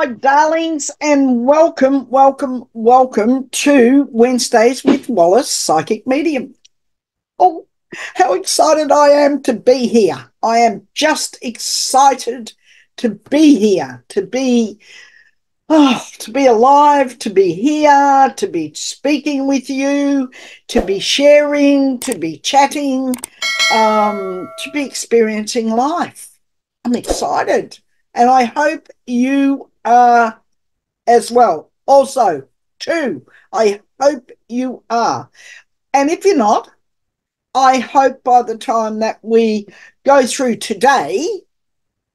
darlings, and welcome to Wednesdays with Wallis, Psychic Medium. Oh, how excited I am to be here. I am just excited to be here, to be alive, to be here, to be speaking with you, to be sharing, to be chatting, to be experiencing life. I'm excited, and I hope you are as well. Also, too, I hope you are. And if you're not, I hope by the time that we go through today,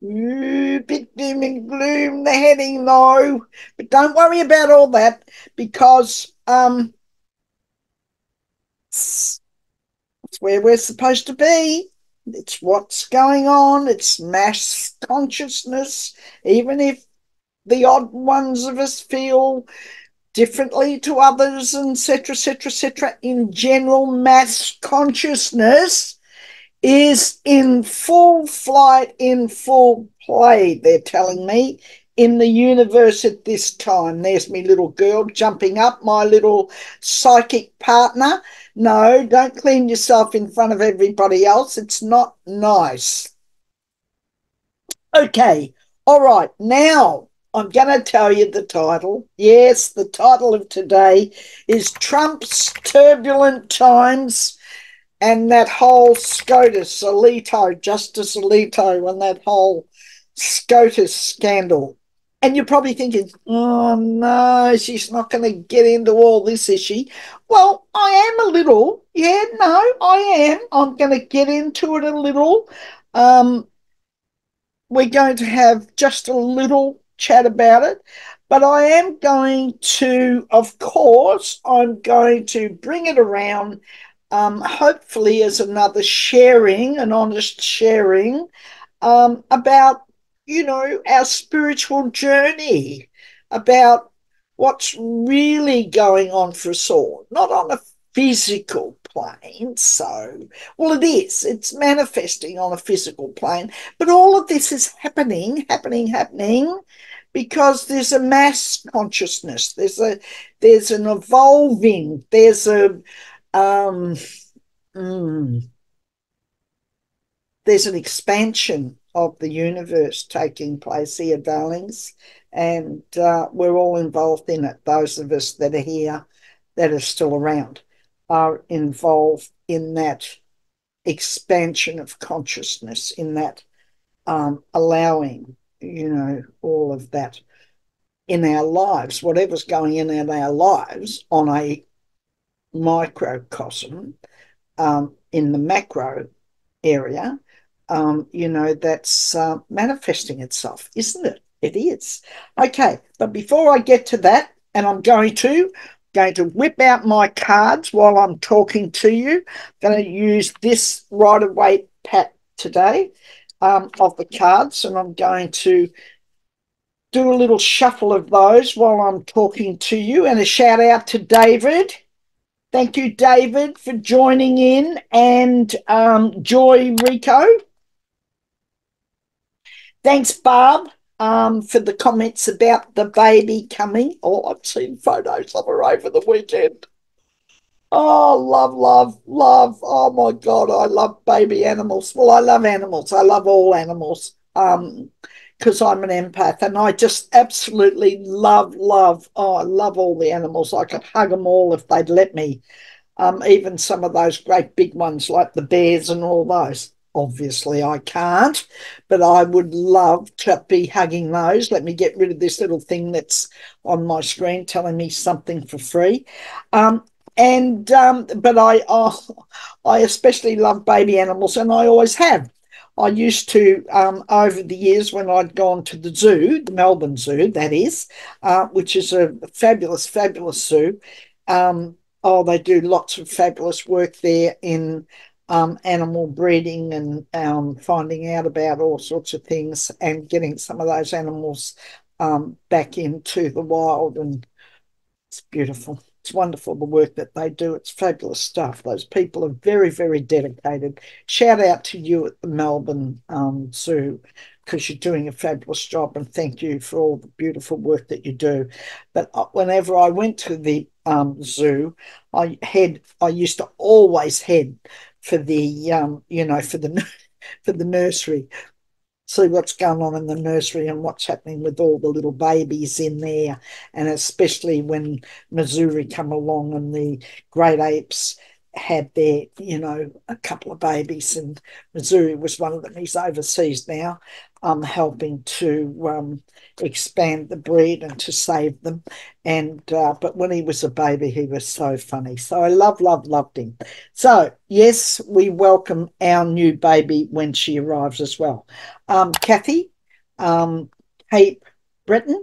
bit doom and gloom, the heading, no, but don't worry about all that because it's where we're supposed to be. It's what's going on. It's mass consciousness, even if the odd ones of us feel differently to others, and etc., etc., etc. In general, mass consciousness is in full flight, in full play, they're telling me, in the universe at this time. There's me little girl jumping up, my little psychic partner. No, don't clean yourself in front of everybody else. It's not nice. Okay, all right, now I'm going to tell you the title. Yes, the title of today is Trump's Turbulent Times, and that whole SCOTUS, Alito, Justice Alito, and that whole SCOTUS scandal. And you're probably thinking, oh no, she's not going to get into all this, is she? Well, I am a little. Yeah, no, I am. I'm going to get into it a little. We're going to have just a little chat about it. But I am going to, of course, I'm going to bring it around, hopefully as another sharing, an honest sharing, about, our spiritual journey, about what's really going on for us all, not on a physical plane. So, well, it is, it's manifesting on a physical plane, but all of this is happening because there's a mass consciousness, there's an evolving, um, mm, there's an expansion of the universe taking place here, darlings, and we're all involved in it. Those of us that are here, that are still around, are involved in that expansion of consciousness, in that allowing, all of that in our lives, whatever's going in our lives on a microcosm, in the macro area, that's manifesting itself, isn't it? It is. Okay, but before I get to that, and I'm going to whip out my cards while I'm talking to you. I'm going to use this Rider-Waite pack today, of the cards, and I'm going to do a little shuffle of those while I'm talking to you. And a shout out to David. Thank you, David, for joining in, and Joy Rico. Thanks, Barb, for the comments about the baby coming. Oh, I've seen photos of her over the weekend. Oh, love, love, love. Oh, my God, I love baby animals. Well, I love animals. I love all animals, because I'm an empath, and I just absolutely love, love. Oh, I love all the animals. I could hug them all if they'd let me. Even some of those great big ones like the bears and all those. Obviously, I can't, but I would love to be hugging those. Let me get rid of this little thing that's on my screen telling me something for free. But I especially love baby animals, and I always have. I used to, over the years when I'd gone to the zoo, the Melbourne Zoo, that is, which is a fabulous, fabulous zoo. They do lots of fabulous work there in animal breeding, and finding out about all sorts of things, and getting some of those animals back into the wild. And it's beautiful. It's wonderful, the work that they do. It's fabulous stuff. Those people are very, very dedicated. Shout out to you at the Melbourne Zoo. because you're doing a fabulous job, and thank you for all the beautiful work that you do. But whenever I went to the zoo, I used to always head for the for the for the nursery, see what's going on in the nursery and what's happening with all the little babies in there. And especially when Missouri come along and the great apes had their, a couple of babies, and Missouri was one of them. He's overseas now, helping to expand the breed and to save them. And but when he was a baby, he was so funny. So I loved him. So yes, we welcome our new baby when she arrives as well. Kathy, Cape Breton.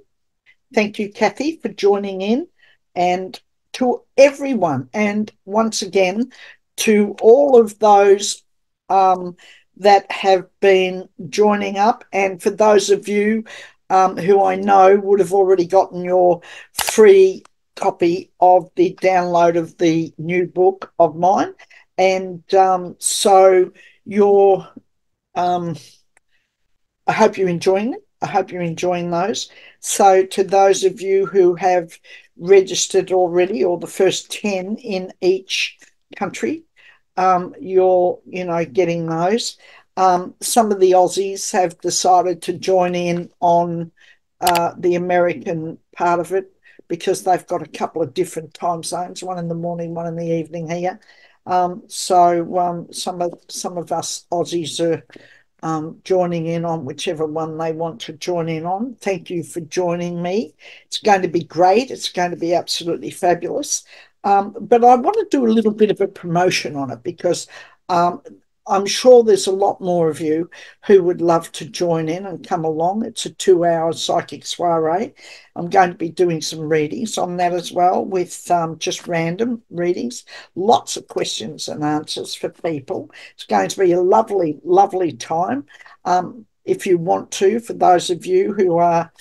Thank you, Kathy, for joining in. And to everyone, and once again, to all of those that have been joining up, and for those of you who I know would have already gotten your free copy of the download of the new book of mine. And so you're I hope you're enjoying it. I hope you're enjoying those. So to those of you who have registered already, or the first 10 in each country, you're, getting those. Some of the Aussies have decided to join in on the American part of it, because they've got a couple of different time zones, one in the morning, one in the evening here. So some of us Aussies are joining in on whichever one they want to join in on. Thank you for joining me. It's going to be great. It's going to be absolutely fabulous. But I want to do a little bit of a promotion on it, because I'm sure there's a lot more of you who would love to join in and come along. It's a 2-hour psychic soiree. I'm going to be doing some readings on that as well, with just random readings, lots of questions and answers for people. It's going to be a lovely time. If you want to, for those of you who are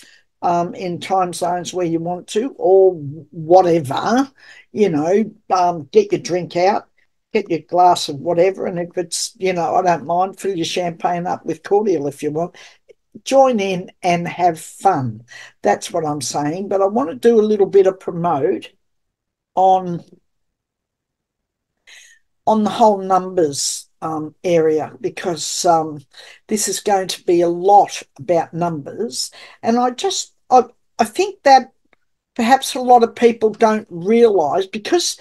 in time zones where you want to, or whatever, get your drink out, get your glass of whatever, and if it's, I don't mind, fill your champagne up with cordial if you want. Join in and have fun. That's what I'm saying. But I want to do a little bit of promote on the whole numbers area, because this is going to be a lot about numbers. And I think that perhaps a lot of people don't realise, because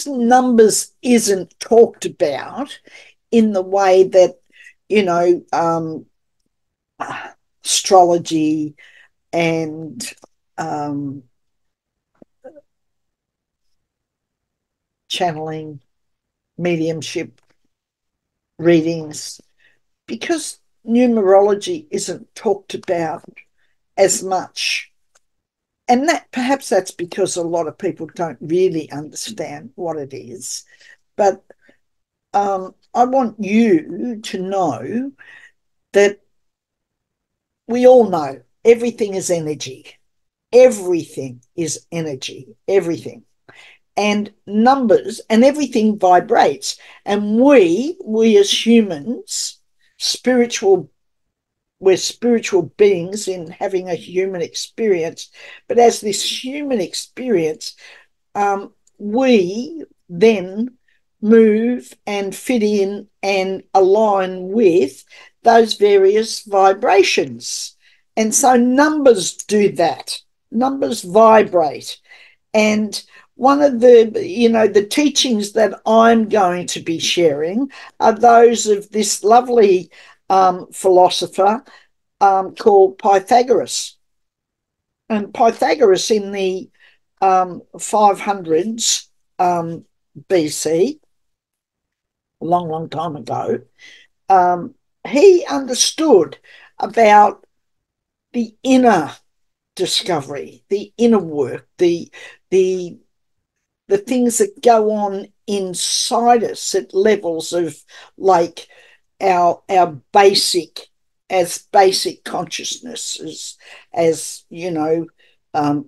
numbers isn't talked about in the way that, astrology and channeling, mediumship, readings, because numerology isn't talked about as much. And that's because a lot of people don't really understand what it is. But I want you to know that we all know everything is energy. Everything is energy. Everything. And numbers and everything vibrates. And we as humans, we're spiritual beings in having a human experience. But as this human experience, we then move and fit in and align with those various vibrations. And so numbers do that. Numbers vibrate. And one of the teachings that I'm going to be sharing are those of this lovely philosopher called Pythagoras. And Pythagoras, in the 500s BC, a long time ago, he understood about the inner discovery, the inner work, the things that go on inside us at levels of, like, our basic consciousness, as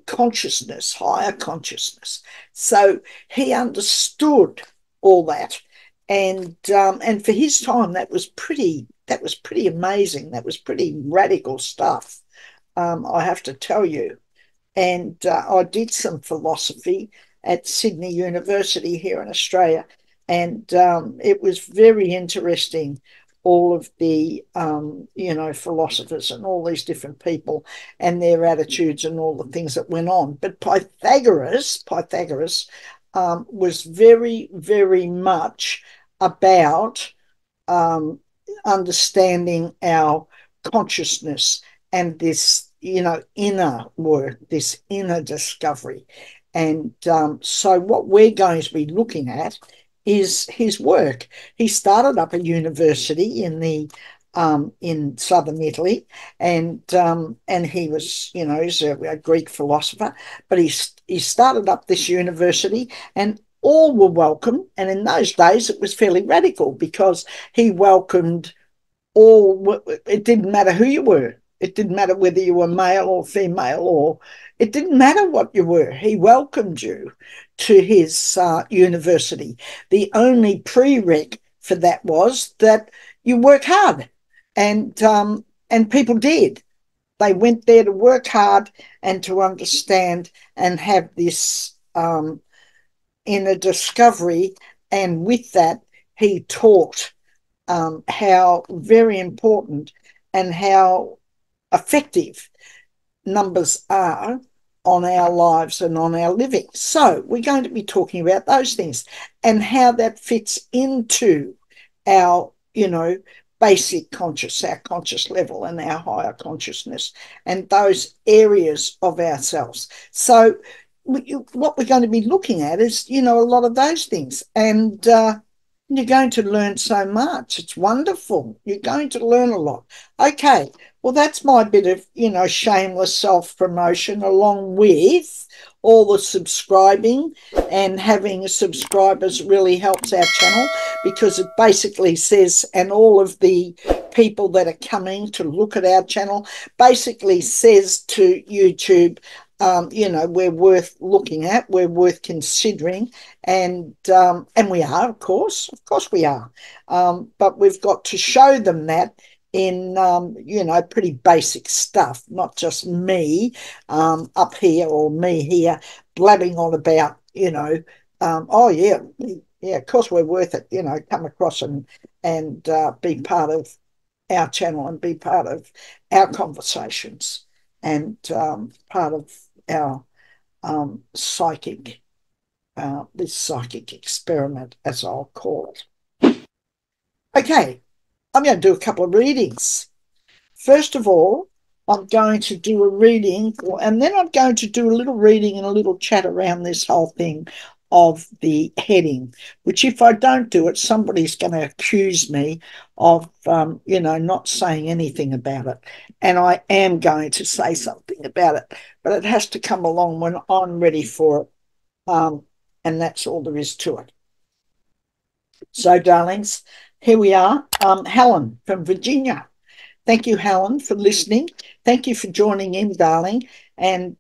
consciousness, higher consciousness. So he understood all that, and for his time that was pretty that was pretty amazing. That was pretty radical stuff, I have to tell you. And I did some philosophy at Sydney University here in Australia, and it was very interesting. All of the philosophers and all these different people and their attitudes and all the things that went on. But Pythagoras was very, very much about um, understanding our consciousness and this, inner work, this inner discovery. And so, what we're going to be looking at is his work. He started up a university in southern Italy, and he was, he's a Greek philosopher, but he started up this university, and all were welcome. And in those days, it was fairly radical because he welcomed all. It didn't matter who you were. It didn't matter whether you were male or female, or it didn't matter what you were. He welcomed you to his university. The only prereq for that was that you work hard, and people did. They went there to work hard and to understand and have this inner discovery. And with that, he taught how very important and how effective numbers are on our lives and on our living. So we're going to be talking about those things and how that fits into our, basic our conscious level and our higher consciousness and those areas of ourselves. So what we're going to be looking at is, a lot of those things. And you're going to learn so much. It's wonderful. You're going to learn a lot. Okay, well, that's my bit of, shameless self-promotion, along with all the subscribing. And having subscribers really helps our channel, because it basically says, and all of the people that are coming to look at our channel basically says to YouTube, we're worth looking at, we're worth considering, and we are, of course we are, but we've got to show them that in pretty basic stuff, not just me up here or me here blabbing on about, oh yeah, of course we're worth it, come across and be part of our channel and be part of our conversations and part of our this psychic experiment, as I'll call it. Okay, I'm going to do a couple of readings. First of all, I'm going to do a reading, and then I'm going to do a little reading and a little chat around this whole thing of the heading, which if I don't do it, somebody's going to accuse me of, not saying anything about it. And I am going to say something about it, but it has to come along when I'm ready for it. And that's all there is to it. So, darlings, here we are. Helen from Virginia. Thank you, Helen, for listening. Thank you for joining in, darling. And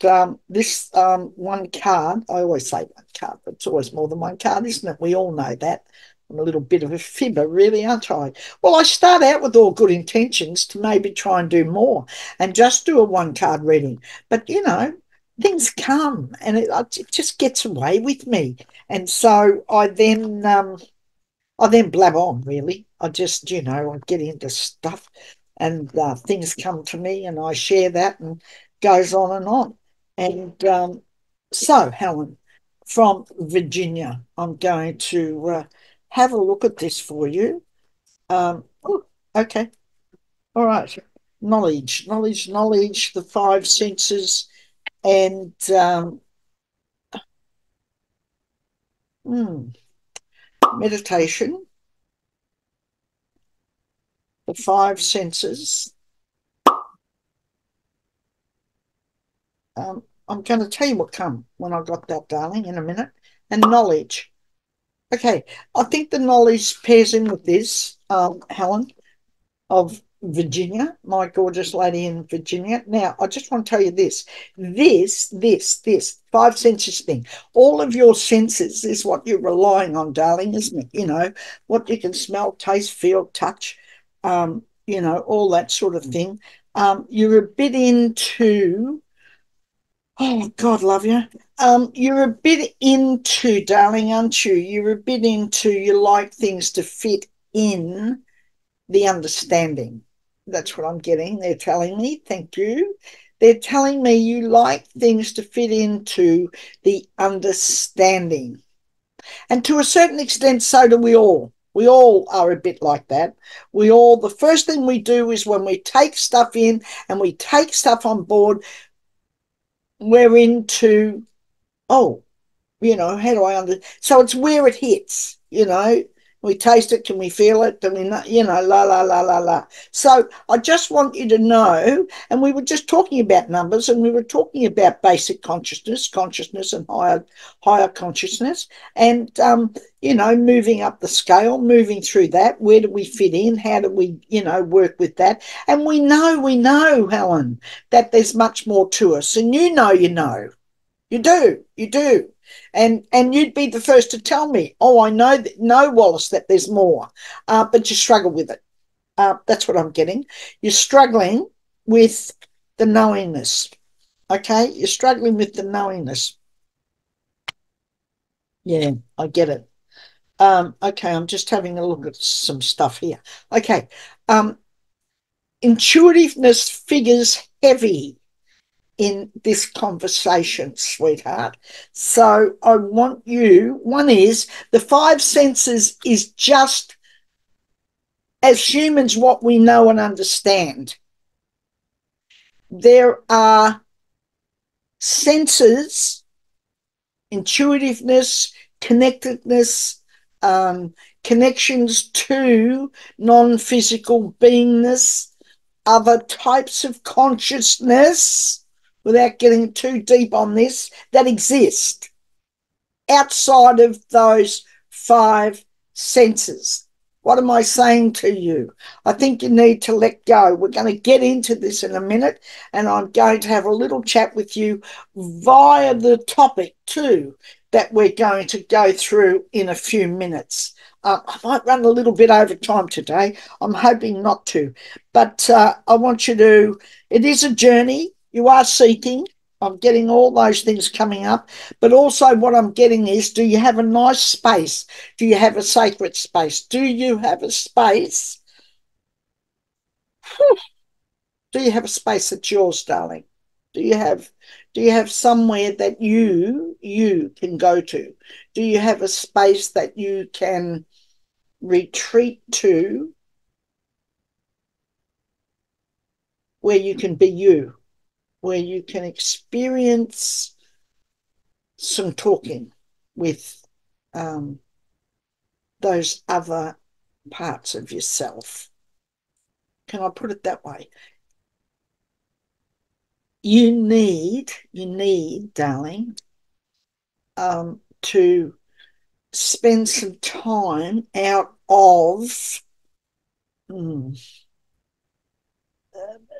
this one card, I always say one card, but it's always more than one card, isn't it? We all know that. I'm a little bit of a fibber, really, aren't I? Well, I start out with all good intentions to maybe try and do more and just do a one-card reading. But, things come and it just gets away with me. And so I then blab on, really. I just, I get into stuff and things come to me and I share that and goes on and on. And so, Helen, from Virginia, I'm going to have a look at this for you. Oh, okay. All right. Knowledge, the five senses, and meditation, the five senses. I'm going to tell you what come when I got that, darling, in a minute. And knowledge. Okay, I think the knowledge pairs in with this, Helen, of Virginia, my gorgeous lady in Virginia. Now, I just want to tell you this five senses thing. All of your senses is what you're relying on, darling, isn't it? What you can smell, taste, feel, touch, all that sort of thing. You're a bit into, oh, God love you. You're a bit into, darling, aren't you? You're a bit into, you like things to fit in the understanding. That's what I'm getting. They're telling me. Thank you. They're telling me you like things to fit into the understanding. And to a certain extent, so do we all. We all are a bit like that. The first thing we do is when we take stuff in and we take stuff on board, we're into, oh, how do I so it's where it hits. We taste it, can we feel it? Do we know, la, la, la, la, la. So I just want you to know, and we were just talking about numbers and we were talking about basic consciousness and higher consciousness and, moving up the scale, moving through that. Where do we fit in? How do we, work with that? And we know, Helen, that there's much more to us. And you know. You do. And you'd be the first to tell me, oh, I know, Wallis, that there's more, but you struggle with it. That's what I'm getting. You're struggling with the knowingness. Okay? You're struggling with the knowingness. Yeah, I get it. Okay, I'm just having a look at some stuff here. Okay. Intuitiveness figures heavy in this conversation, sweetheart. So I want you, one is the five senses is just as humans what we know and understand. There are senses, intuitiveness, connectedness, connections to non-physical beingness, other types of consciousness, without getting too deep on this, that exist outside of those five senses. What am I saying to you? I think you need to let go. We're going to get into this in a minute, and I'm going to have a little chat with you via the topic too that we're going to go through in a few minutes. I might run a little bit over time today. I'm hoping not to, but I want you to, it is a journey. You are seeking. I'm getting all those things coming up. But also what I'm getting is, do you have a nice space? Do you have a sacred space? Do you have a space? Do you have a space that's yours, darling? Do you have somewhere that you can go to? Do you have a space that you can retreat to where you can be you, where you can experience some talking with those other parts of yourself? Can I put it that way? You need, darling, to spend some time out of, mm,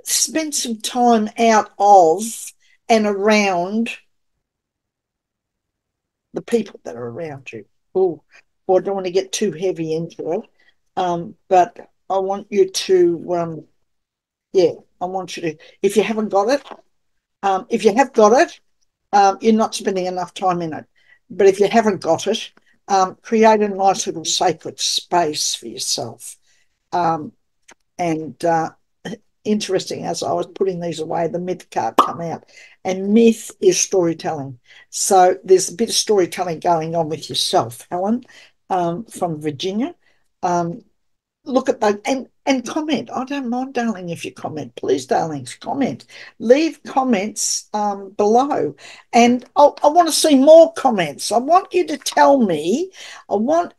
spend some time out of and around the people that are around you. Oh, well, I don't want to get too heavy into it, but I want you to, yeah, I want you to, if you haven't got it, if you have got it, you're not spending enough time in it. But if you haven't got it, create a nice little sacred space for yourself. And interesting, as I was putting these away, the myth card come out. And myth is storytelling. So there's a bit of storytelling going on with yourself, Helen, from Virginia. Look at that and comment. I don't mind, darling, if you comment. Please, darlings, comment. Leave comments below. And I want to see more comments. I want you to tell me, I want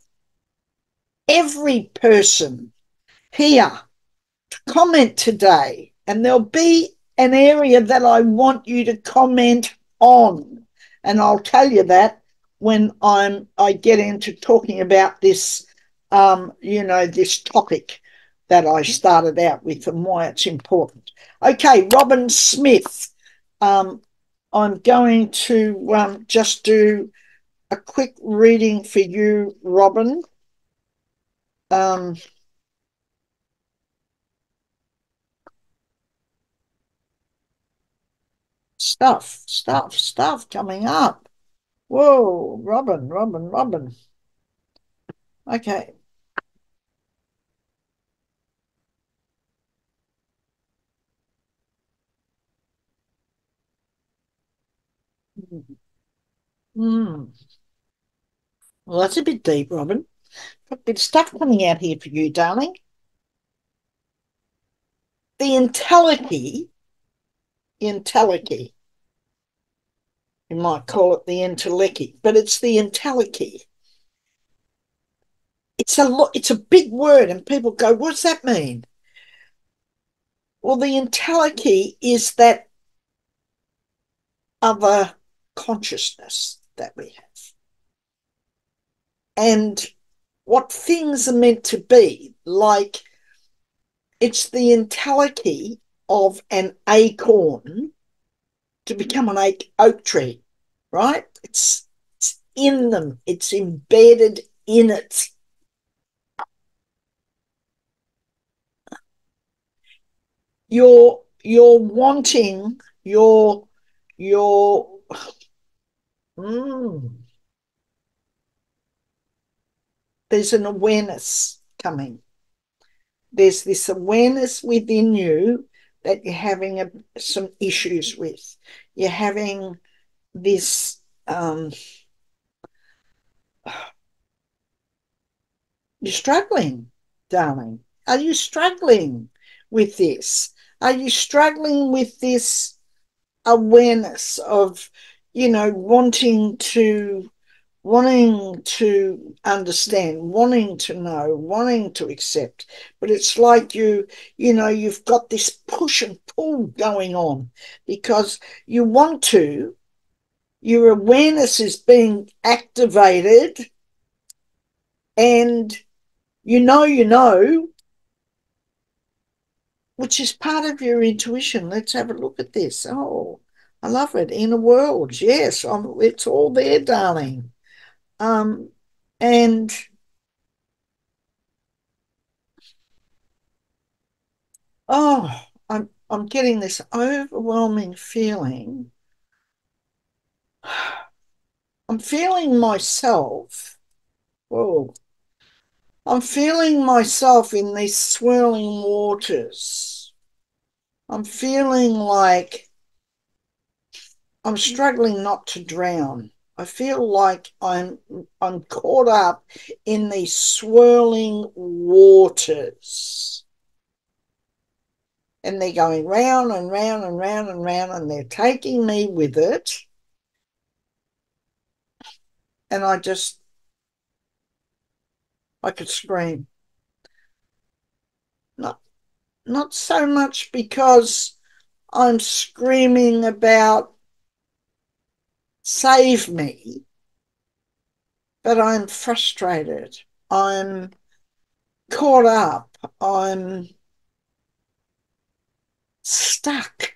every person here comment today, and there'll be an area that I want you to comment on, and I'll tell you that when I get into talking about this, this topic that I started out with and why it's important. Okay, Robin Smith. I'm going to just do a quick reading for you, Robin. stuff coming up. Whoa, Robin. Okay. Mm. Well, that's a bit deep, Robin. Got a bit of stuff coming out here for you, darling. The entelechy, you might call it the entelechy, but it's the entelechy. It's a big word, and people go, "What's that mean?" Well, the entelechy is that other consciousness that we have, and what things are meant to be. Like, it's the entelechy of an acorn to become an oak tree, right? It's in them. It's embedded in it. You're wanting your mm, there's an awareness coming. There's this awareness within you that you're having some issues with. You're having this you're struggling, darling. Are you struggling with this? Are you struggling with this awareness of, wanting to understand, wanting to know, wanting to accept? But it's like you've got this push and pull going on because you want to, your awareness is being activated, and you know, which is part of your intuition. Let's have a look at this. Oh, I love it. Inner worlds. Yes, it's all there, darling. Um, and oh, I'm getting this overwhelming feeling. I'm feeling myself. Whoa. I'm feeling myself in these swirling waters. I'm feeling like I'm struggling not to drown. I feel like I'm caught up in these swirling waters. And they're going round and round and round and round, and they're taking me with it. And I could scream. Not not so much because I'm screaming about save me, but I'm frustrated. I'm caught up. I'm stuck.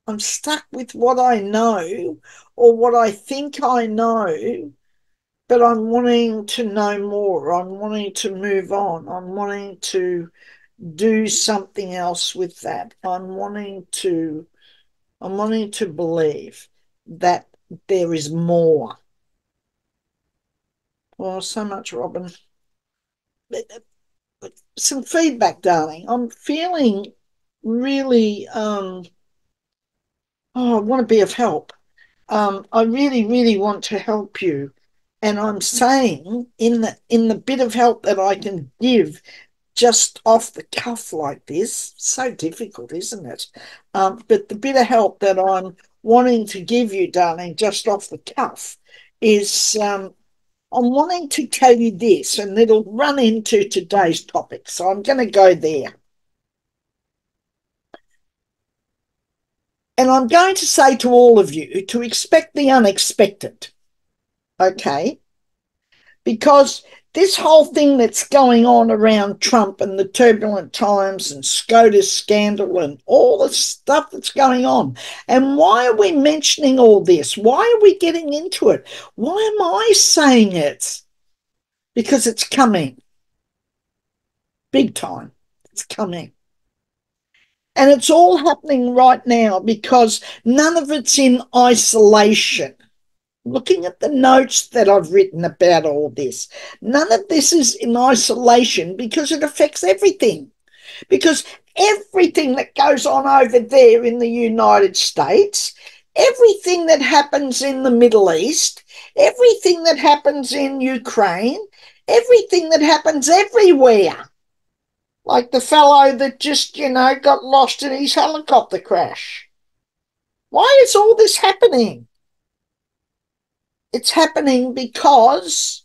I'm stuck with what I know or what I think I know, but I'm wanting to know more. I'm wanting to move on. I'm wanting to do something else with that. I'm wanting to believe that there is more. Oh, so much, Robin. Some feedback, darling. I'm feeling really I want to be of help. I really, really want to help you. And I'm saying in the bit of help that I can give just off the cuff like this, so difficult, isn't it? But the bit of help that I'm wanting to give you, darling, just off the cuff, is I'm wanting to tell you this, and it'll run into today's topic. So I'm going to go there. And I'm going to say to all of you to expect the unexpected, okay? Because this whole thing that's going on around Trump and the turbulent times and SCOTUS scandal and all the stuff that's going on. And why are we mentioning all this? Why are we getting into it? Why am I saying it? Because it's coming. Big time. It's coming. And it's all happening right now because none of it's in isolation. Looking at the notes that I've written about all this, none of this is in isolation because it affects everything. Because everything that goes on over there in the United States, everything that happens in the Middle East, everything that happens in Ukraine, everything that happens everywhere, like the fellow that just, got lost in his helicopter crash. Why is all this happening? It's happening because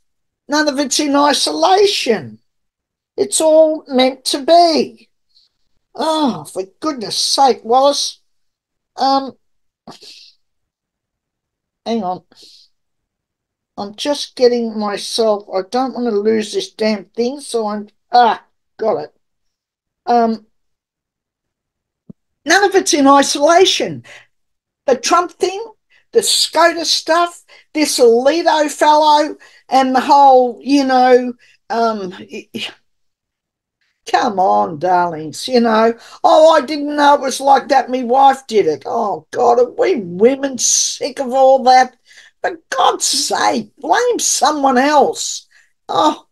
none of it's in isolation. It's all meant to be. Oh, for goodness sake, Wallis. Um, Hang on. I'm just getting myself. I don't want to lose this damn thing, so got it. Um, None of it's in isolation. The Trump thing, the SCOTUS stuff, this Alito fellow, and the whole, um, come on, darlings, Oh, I didn't know it was like that. My wife did it. Oh, God, are we women sick of all that? For God's sake, blame someone else. Oh,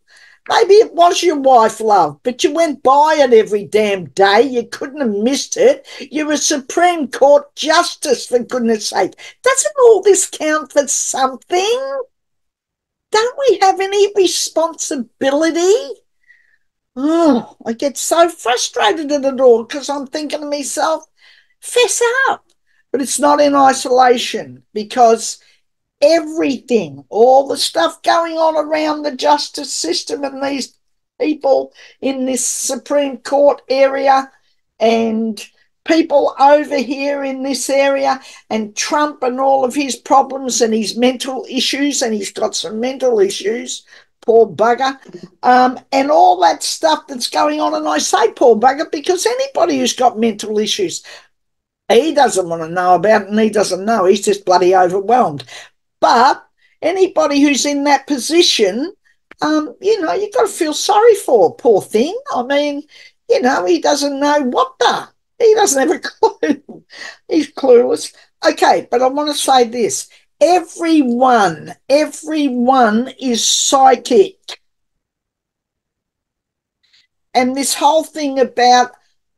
maybe it was your wife, love, but you went by it every damn day. You couldn't have missed it. You're a Supreme Court justice, for goodness sake. Doesn't all this count for something? Don't we have any responsibility? Oh, I get so frustrated at it all because I'm thinking to myself, fess up. But it's not in isolation because everything, all the stuff going on around the justice system and these people in this Supreme Court area and people over here in this area and Trump and all of his problems and his mental issues, and he's got some mental issues, poor bugger, and all that stuff that's going on. And I say poor bugger because anybody who's got mental issues, he doesn't want to know about it and he doesn't know. He's just bloody overwhelmed. But anybody who's in that position, you've got to feel sorry for, poor thing. I mean, he doesn't know he doesn't have a clue. He's clueless. Okay, but I want to say this. Everyone is psychic. And this whole thing about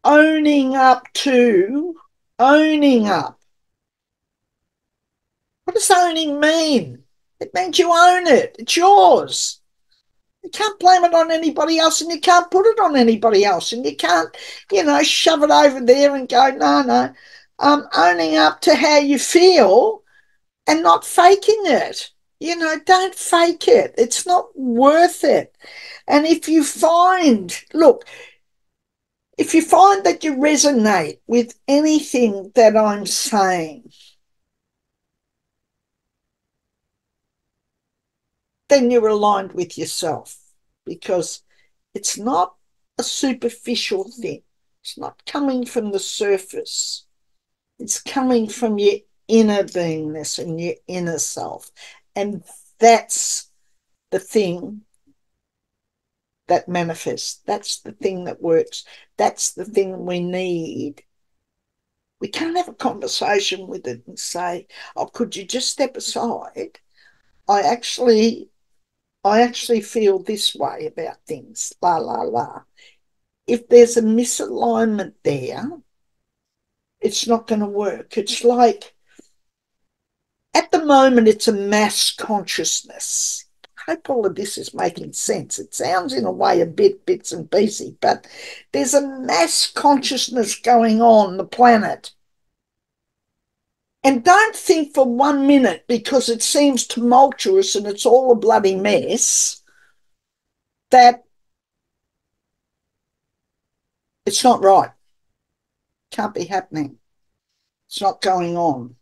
owning up to, owning up. What does owning mean? It means you own it. It's yours. You can't blame it on anybody else, and you can't put it on anybody else, and you can't, shove it over there and go, no, no. Owning up to how you feel and not faking it. Don't fake it. It's not worth it. And if you find that you resonate with anything that I'm saying, then you're aligned with yourself because it's not a superficial thing. It's not coming from the surface. It's coming from your inner beingness and your inner self. And that's the thing that manifests. That's the thing that works. That's the thing we need. We can't have a conversation with it and say, oh, could you just step aside? I actually feel this way about things. La la la. If there's a misalignment there, it's not going to work. It's like at the moment, it's a mass consciousness. I hope all of this is making sense. It sounds in a way a bit bits and pieces, but there's a mass consciousness going on the planet. And don't think for 1 minute, because it seems tumultuous and it's all a bloody mess, that it's not right. Can't be happening. It's not going on.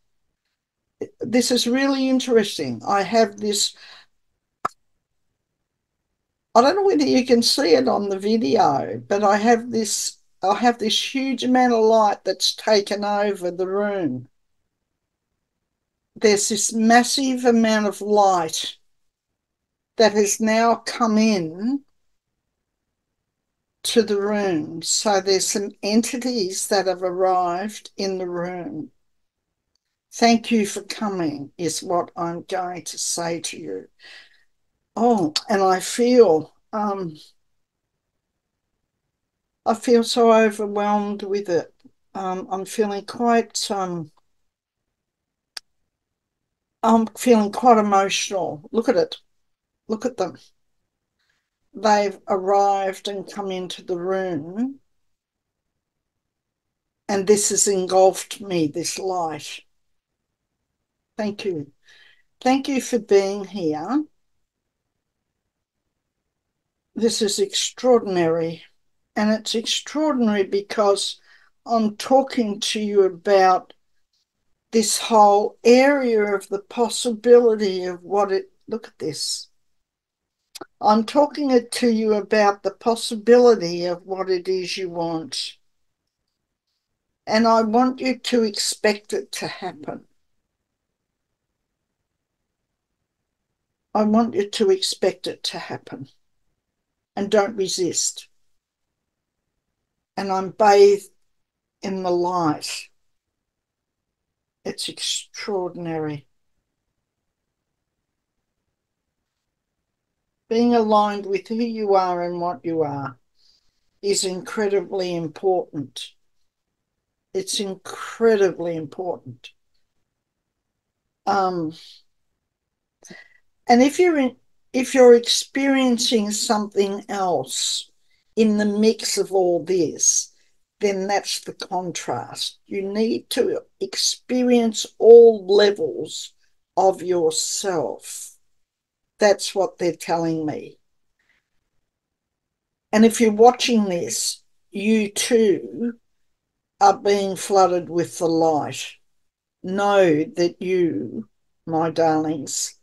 This is really interesting. I have this, I don't know whether you can see it on the video, but I have this huge amount of light that's taken over the room. There's this massive amount of light that has now come in to the room. So there's some entities that have arrived in the room. Thank you for coming, is what I'm going to say to you. Oh, and I feel so overwhelmed with it. I'm feeling quite emotional. Look at it. Look at them. They've arrived and come into the room, and this has engulfed me, this light. Thank you. Thank you for being here. This is extraordinary. And it's extraordinary because I'm talking to you about this whole area of the possibility of look at this. I'm talking to you about the possibility of what it is you want. And I want you to expect it to happen. I want you to expect it to happen. And don't resist. And I'm bathed in the light. It's extraordinary. Being aligned with who you are and what you are is incredibly important. It's incredibly important. And if you're experiencing something else in the mix of all this, then that's the contrast. You need to experience all levels of yourself. That's what they're telling me. And if you're watching this, you too are being flooded with the light. Know that you, my darlings,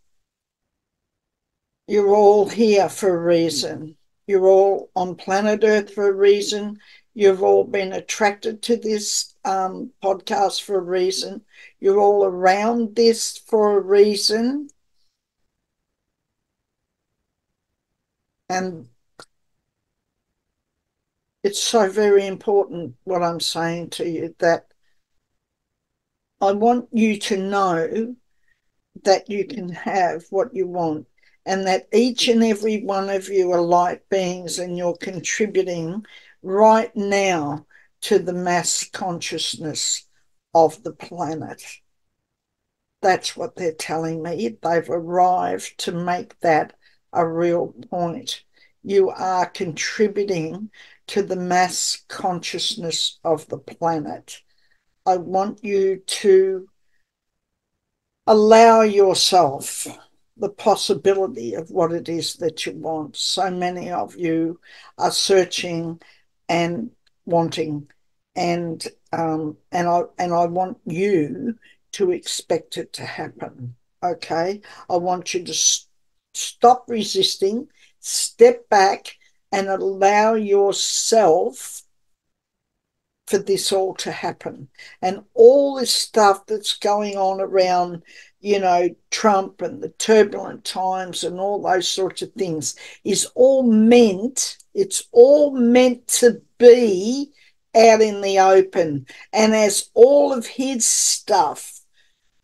you're all here for a reason. You're all on planet Earth for a reason. You've all been attracted to this podcast for a reason. You're all around this for a reason. And it's so very important what I'm saying to you, that I want you to know that you can have what you want, and that each and every one of you are light beings, and you're contributing right now to the mass consciousness of the planet. That's what they're telling me. They've arrived to make that a real point. You are contributing to the mass consciousness of the planet. I want you to allow yourself the possibility of what it is that you want. So many of you are searching and wanting, and I want you to expect it to happen. Okay, I want you to stop resisting, step back, and allow yourself for this all to happen. And all this stuff that's going on around, Trump and the turbulent times and all those sorts of things it's all meant to be out in the open. And as all of his stuff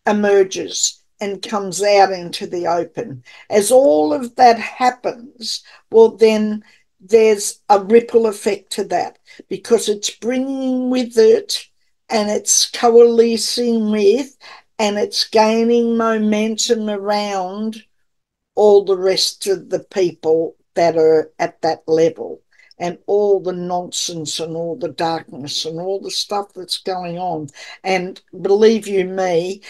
emerges and comes out into the open, as all of that happens, well, then there's a ripple effect to that, because it's bringing with it, and it's coalescing with, and it's gaining momentum around all the rest of the people that are at that level, and all the nonsense and all the darkness and all the stuff that's going on. And believe you me,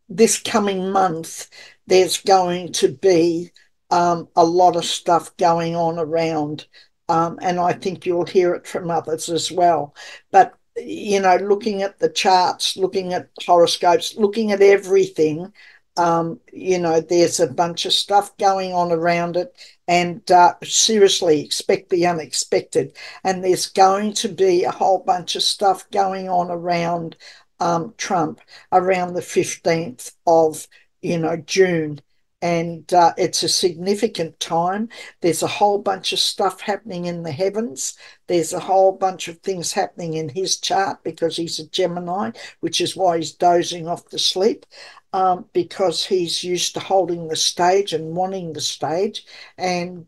this coming month, there's going to be a lot of stuff going on around, and I think you'll hear it from others as well. But, looking at the charts, looking at horoscopes, looking at everything, there's a bunch of stuff going on around it. And seriously, expect the unexpected. And there's going to be a whole bunch of stuff going on around Trump around the 15th of June. and it's a significant time. There's a whole bunch of stuff happening in the heavens. There's a whole bunch of things happening in his chart because he's a Gemini, which is why he's dozing off to sleep, because he's used to holding the stage and wanting the stage. And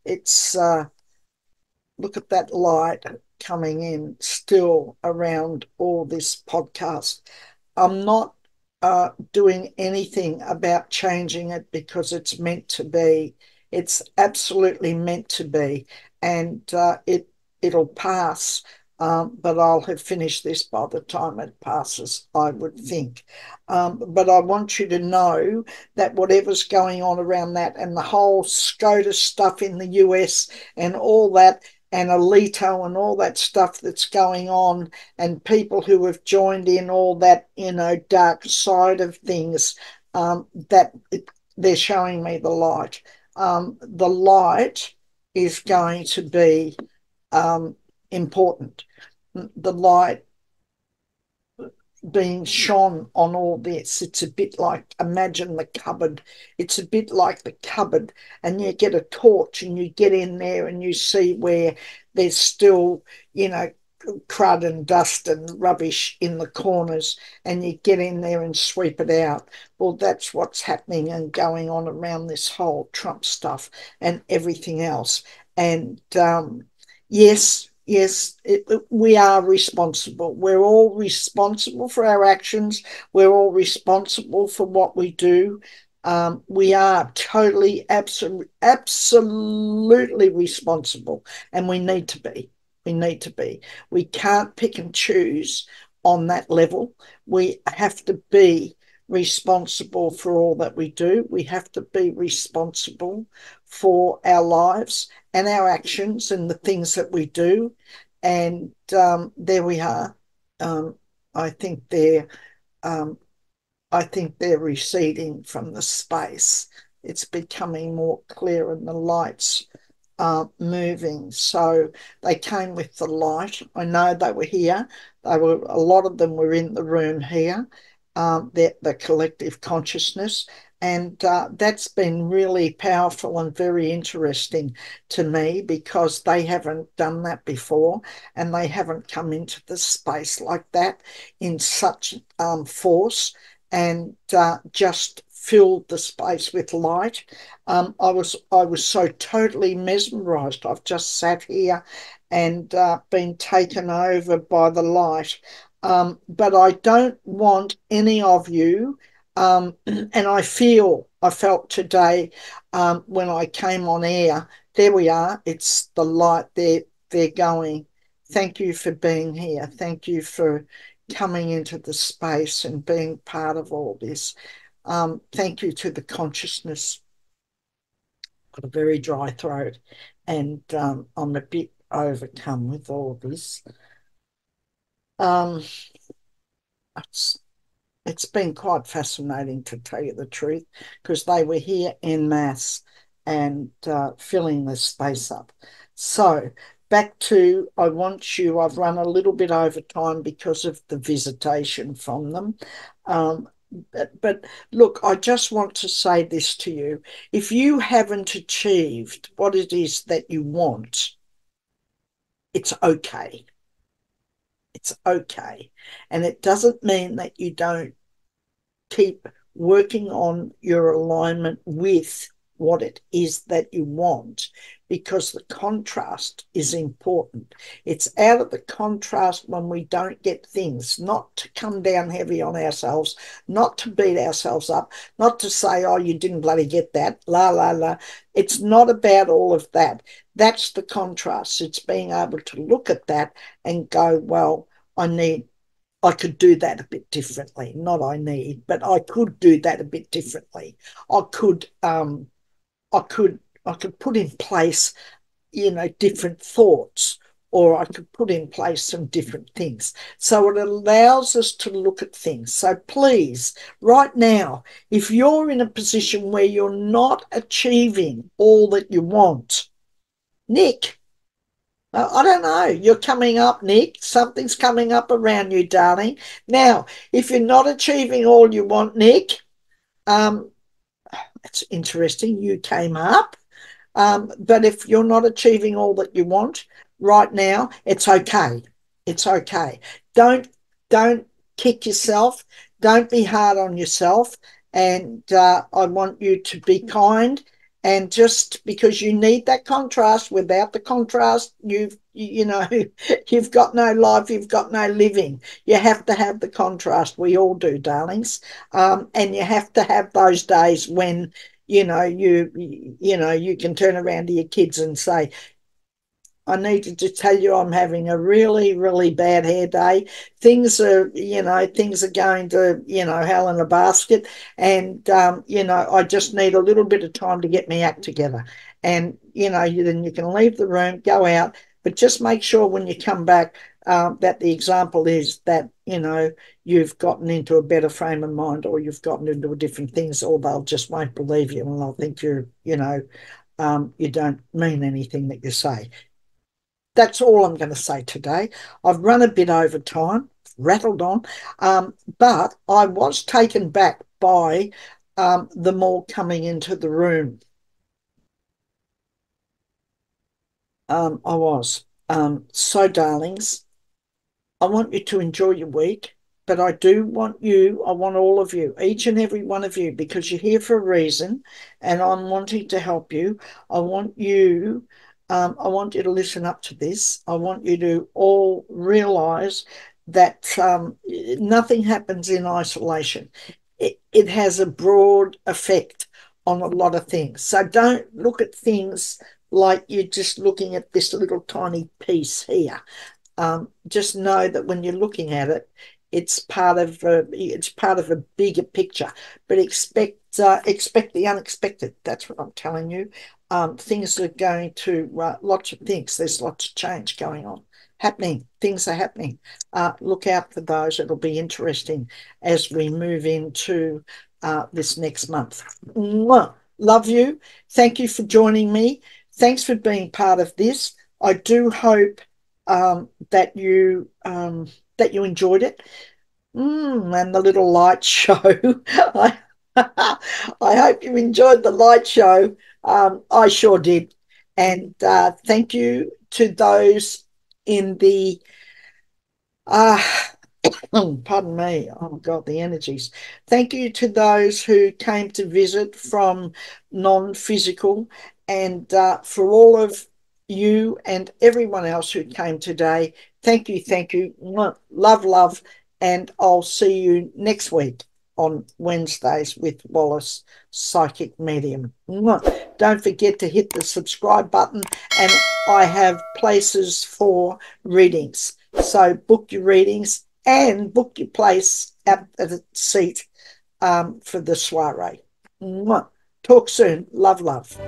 it's look at that light coming in still around all this podcast. I'm not doing anything about changing it because it's meant to be. It's absolutely meant to be, and it'll pass. But I'll have finished this by the time it passes, I would think. But I want you to know that whatever's going on around that and the whole SCOTUS stuff in the US and all that, and Alito and all that stuff that's going on, and people who have joined in all that, dark side of things, that they're showing me the light. The light is going to be important. The light being shone on all this. It's a bit like, imagine the cupboard. It's a bit like the cupboard, and you get a torch and you get in there and you see where there's still, crud and dust and rubbish in the corners, and you get in there and sweep it out. Well, that's what's happening and going on around this whole Trump stuff and everything else. And yes, we are responsible. We're all responsible for our actions. We're all responsible for what we do. We are totally, absolutely responsible, and we need to be. We need to be. We can't pick and choose on that level. We have to be responsible for all that we do. We have to be responsible for our lives and our actions and the things that we do. And there we are. Um, I think they're um, I think they're receding from the space. It's becoming more clear, and the lights moving. So they came with the light. I know they were here. A lot of them were in the room here, the collective consciousness. And that's been really powerful and very interesting to me because they haven't done that before, and they haven't come into the space like that in such force, and just filled the space with light. I was so totally mesmerized. I've just sat here and been taken over by the light. But I don't want any of you, and I felt today, when I came on air, there we are. It's the light. They're going. Thank you for being here. Thank you for coming into the space and being part of all this. Thank you to the consciousness. Got a very dry throat, and I'm a bit overcome with all this. Um, it's it's been quite fascinating, to tell you the truth, because they were here en masse and filling the space up. So back to, I've run a little bit over time because of the visitation from them. Um, but look, I just want to say this to you. If you haven't achieved what it is that you want, it's okay. It's okay. And it doesn't mean that you don't keep working on your alignment with what it is that you want, because the contrast is important. It's out of the contrast when we don't get things, not to come down heavy on ourselves, not to beat ourselves up, not to say, oh, you didn't bloody get that, la, la, la. It's not about all of that. That's the contrast. It's being able to look at that and go, well, I could do that a bit differently. Not I need, but I could do that a bit differently. I could, I could, I could put in place, different thoughts, or I could put in place some different things. So it allows us to look at things. So please, right now, if you're in a position where you're not achieving all that you want, Nick, I don't know. You're coming up, Nick. Something's coming up around you, darling. Now, if you're not achieving all you want, Nick, um, it's interesting. You came up. But if you're not achieving all that you want right now, it's okay. It's okay. Don't don't kick yourself. Don't be hard on yourself. And I want you to be kind. And just because you need that contrast, without the contrast, you know you've got no life, you've got no living. You have to have the contrast. We all do, darlings. And you have to have those days when you can turn around to your kids and say, I needed to tell you I'm having a really, really bad hair day. Things are going to, hell in a basket. And, I just need a little bit of time to get my act together. And, then you can leave the room, go out, but just make sure when you come back that the example is that, you've gotten into a better frame of mind, or you've gotten into different things, or they'll just won't believe you and they'll think you don't mean anything that you say. That's all I'm going to say today. I've run a bit over time, rattled on, but I was taken back by them all coming into the room. I was. So, darlings, I want you to enjoy your week, but I want all of you, each and every one of you, because you're here for a reason, and I'm wanting to help you. I want you, I want you to listen up to this. I want you to all realize that nothing happens in isolation. It has a broad effect on a lot of things. So don't look at things like you're just looking at this little tiny piece here. Just know that when you're looking at it, it's part of a bigger picture. But expect the unexpected. That's what I'm telling you. Things are going to lots of things. There's lots of change going on, happening. Things are happening. Look out for those. It'll be interesting as we move into this next month. Mwah. Love you. Thank you for joining me. Thanks for being part of this. I do hope that you enjoyed it. And the little light show. I, I hope you enjoyed the light show. I sure did. And thank you to those in the uh, pardon me. Oh God, the energies. Thank you to those who came to visit from non-physical, and for all of you and everyone else who came today. Thank you, thank you. Love, love, and I'll see you next week on Wednesdays with Wallis, Psychic Medium. Don't forget to hit the subscribe button, and I have places for readings. So book your readings and book your place at the seat for the soiree. Talk soon. Love, love.